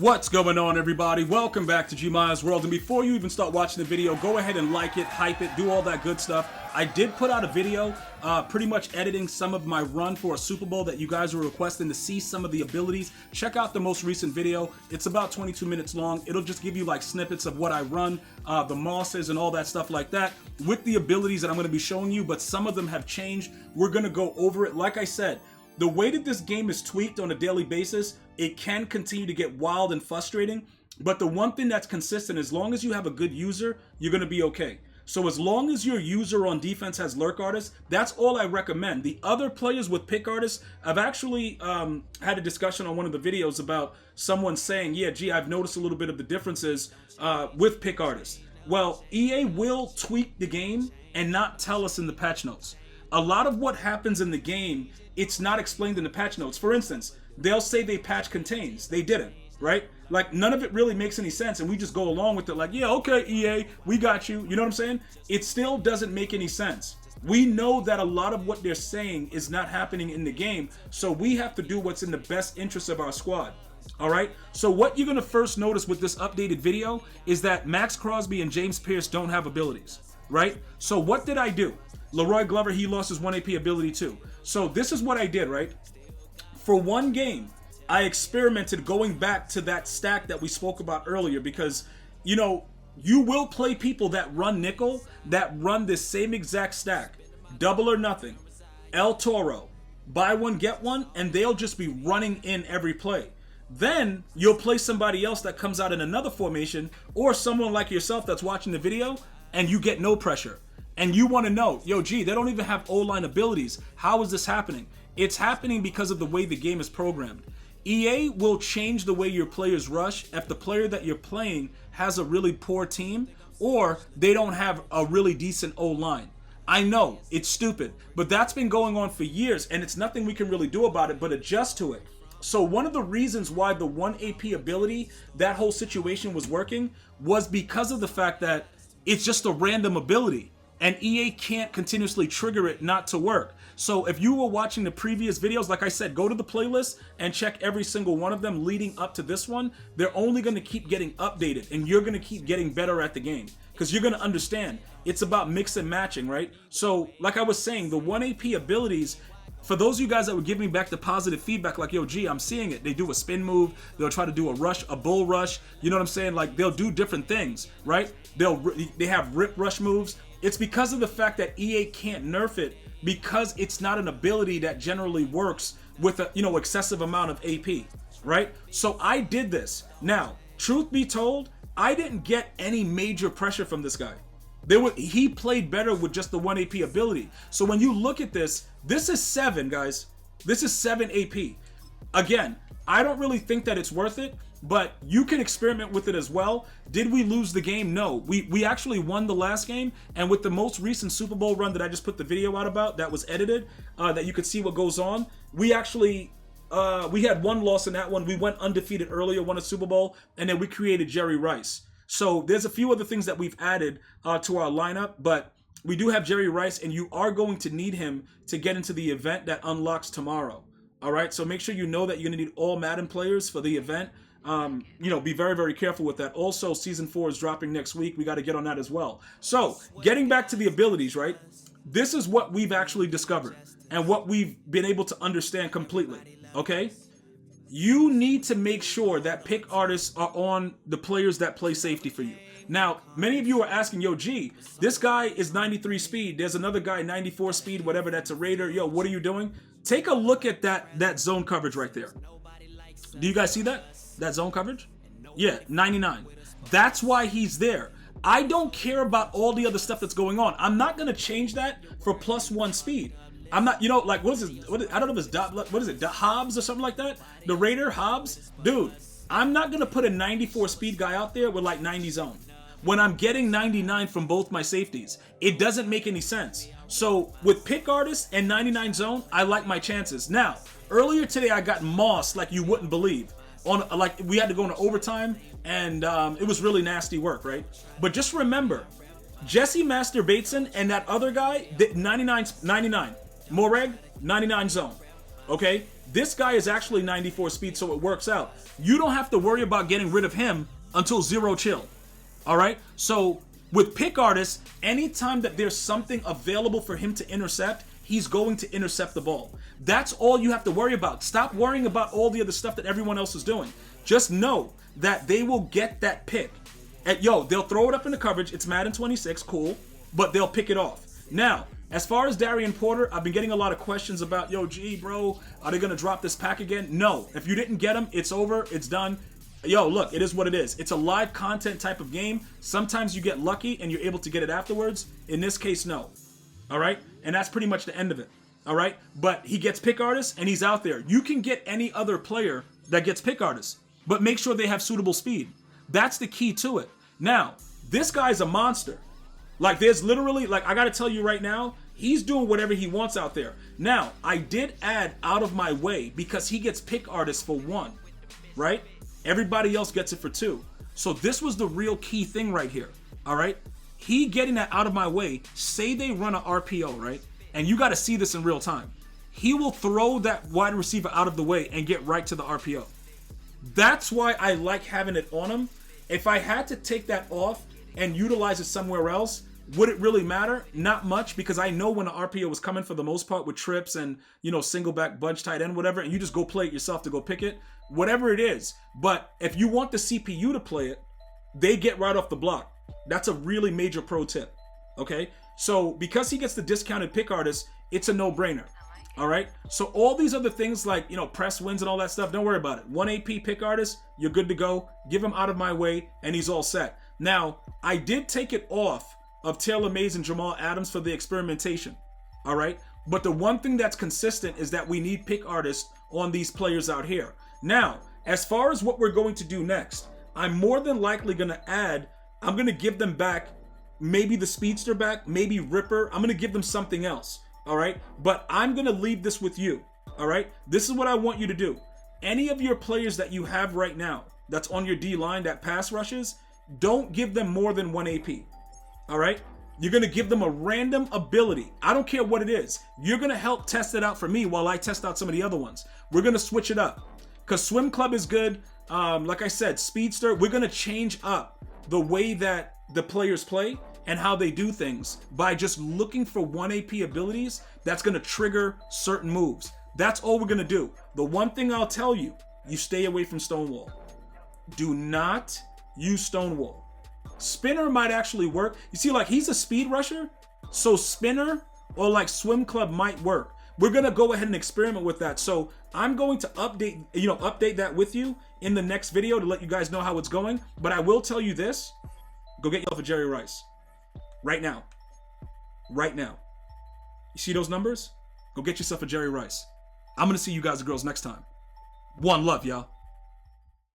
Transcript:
What's going on, everybody? Welcome back to GmiasWorld. And before you even start watching the video, go ahead and like it, hype it, do all that good stuff. I did put out a video pretty much editing some of my run for a Super Bowl that you guys were requesting to see some of the abilities. Check out the most recent video. It's about 22 minutes long. It'll just give you like snippets of what I run, the mosses and all that stuff like that with the abilities that I'm going to be showing you, but some of them have changed. We're going to go over it. Like I said, the way that this game is tweaked on a daily basis, it can continue to get wild and frustrating, but the one thing that's consistent, as long as you have a good user, you're going to be okay. So as long as your user on defense has lurk artists, that's all I recommend. The other players with pick artists, I've actually had a discussion on one of the videos about someone saying, yeah, gee, I've noticed a little bit of the differences with pick artists. Well, EA will tweak the game and not tell us in the patch notes. A lot of what happens in the game, it's not explained in the patch notes. For instance, they'll say they patch contains. They didn't, right? Like, none of it really makes any sense, and we just go along with it like, yeah, okay, EA, we got you. You know what I'm saying? It still doesn't make any sense. We know that a lot of what they're saying is not happening in the game, so we have to do what's in the best interest of our squad. All right, so what you're going to first notice with this updated video is that Max Crosby and James Pierce don't have abilities, right? So what did I do? Leroy Glover, he lost his 1 AP ability too. So this is what I did, right? For one game, I experimented going back to that stack that we spoke about earlier because, you know, you will play people that run nickel, that run this same exact stack, double or nothing, El Toro, buy one, get one, and they'll just be running in every play. Then you'll play somebody else that comes out in another formation, or someone like yourself that's watching the video, and you get no pressure. And you want to know, yo, gee, they don't even have O-line abilities. How is this happening? It's happening because of the way the game is programmed. EA will change the way your players rush if the player that you're playing has a really poor team or they don't have a really decent O-line. I know, it's stupid, but that's been going on for years, and it's nothing we can really do about it but adjust to it. So one of the reasons why the 1 AP ability, that whole situation was working, was because of the fact that it's just a random ability. And EA can't continuously trigger it not to work. So if you were watching the previous videos, like I said, go to the playlist and check every single one of them leading up to this one. They're only going to keep getting updated, and you're going to keep getting better at the game because you're going to understand it's about mix and matching, right? So like I was saying, the 1 AP abilities, for those of you guys that would give me back the positive feedback, like, yo, gee, I'm seeing it. They do a spin move. They'll try to do a rush, a bull rush. You know what I'm saying? Like, they'll do different things, right? They have rip rush moves. It's because of the fact that EA can't nerf it because it's not an ability that generally works with a, you know, excessive amount of AP, right? So I did this. Now, truth be told, I didn't get any major pressure from this guy. He played better with just the 1 AP ability. So when you look at this, this is 7, guys. This is 7 AP. Again, I don't really think that it's worth it, but you can experiment with it as well. Did we lose the game? No. We actually won the last game, and with the most recent Super Bowl run that I just put the video out about, that was edited, that you could see what goes on, we actually, we had one loss in that one. We went undefeated earlier, won a Super Bowl, and then we created Jerry Rice. So there's a few other things that we've added to our lineup, but we do have Jerry Rice, and you are going to need him to get into the event that unlocks tomorrow. All right, so make sure you know that you're going to need all Madden players for the event. You know, be very, very careful with that. Also, Season 4 is dropping next week. We got to get on that as well. So, getting back to the abilities, right? This is what we've actually discovered and what we've been able to understand completely, okay? You need to make sure that pick artists are on the players that play safety for you. Now, many of you are asking, yo, gee, this guy is 93 speed. There's another guy, 94 speed, whatever, that's a Raider. Yo, what are you doing? Take a look at that zone coverage right there. Do you guys see that? That zone coverage? Yeah, 99. That's why he's there. I don't care about all the other stuff that's going on. I'm not going to change that for +1 speed. I'm not, you know, like, what is this? I don't know if it's, what is it, Hobbs or something like that? The Raider, Hobbs? Dude, I'm not going to put a 94 speed guy out there with like 90 zone when I'm getting 99 from both my safeties. It doesn't make any sense. So with pick artists and 99 zone, I like my chances. Now, earlier today I got mossed like you wouldn't believe. Like, we had to go into overtime, and it was really nasty work, right? But just remember, Jesse Master Bateson and that other guy, 99, Moreg, 99 zone, okay? This guy is actually 94 speed, so it works out. You don't have to worry about getting rid of him until 0 chill. All right? So with Pick Artist, anytime that there's something available for him to intercept, he's going to intercept the ball. That's all you have to worry about. Stop worrying about all the other stuff that everyone else is doing. Just know that they will get that pick. And they'll throw it up in the coverage. It's Madden 26, cool, but they'll pick it off. Now, as far as Darian Porter, I've been getting a lot of questions about, G, bro, are they going to drop this pack again? No. If you didn't get him, it's over. It's done. Look, it is what it is. It's a live content type of game. Sometimes you get lucky and you're able to get it afterwards. In this case, no. All right? And that's pretty much the end of it. All right? But he gets Pick Artist and he's out there. You can get any other player that gets Pick Artist, but make sure they have suitable speed. That's the key to it. Now, this guy's a monster. Like, there's literally, like, I got to tell you right now, he's doing whatever he wants out there. Now, I did add Out of My Way because he gets Pick Artist for 1, right? Everybody else gets it for 2. So this was the real key thing right here, all right? He getting that Out of My Way, say they run an RPO, right? And you got to see this in real time. He will throw that wide receiver out of the way and get right to the RPO. That's why I like having it on him. If I had to take that off and utilize it somewhere else, would it really matter? Not much, because I know when the RPO was coming for the most part with trips and, single back, bunch, tight end, whatever, and you just go play it yourself to go pick it, whatever it is. But if you want the CPU to play it, they get right off the block. That's a really major pro tip, okay? So because he gets the discounted Pick Artist, it's a no-brainer, all right? So all these other things like, press wins and all that stuff, don't worry about it. 1 AP Pick Artist, you're good to go. Give him Out of My Way, and he's all set. Now, I did take it off of Taylor Mays and Jamal Adams for the experimentation, all right? But the one thing that's consistent is that we need Pick Artists on these players out here. Now, as far as what we're going to do next, I'm more than likely going to I'm going to give them back maybe the Speedster back, maybe Ripper. I'm going to give them something else, all right? But I'm going to leave this with you, all right? This is what I want you to do. Any of your players that you have right now that's on your D-line that pass rushes, don't give them more than 1 AP. All right? You're going to give them a random ability. I don't care what it is. You're going to help test it out for me while I test out some of the other ones. We're going to switch it up. Because Swim Club is good. Like I said, Speedster, we're going to change up the way that the players play and how they do things by just looking for 1 AP abilities that's going to trigger certain moves. That's all we're going to do. The one thing I'll tell you, you stay away from Stonewall. Do not use Stonewall. Spinner might actually work. You see, like, he's a speed rusher, so Spinner or like Swim Club might work. We're gonna go ahead and experiment with that. So I'm going to update that with you in the next video to let you guys know how it's going. But I will tell you this: go get yourself a Jerry Rice right now. Right now. You see those numbers? Go get yourself a Jerry Rice. I'm gonna see you guys and girls next time. One love, y'all.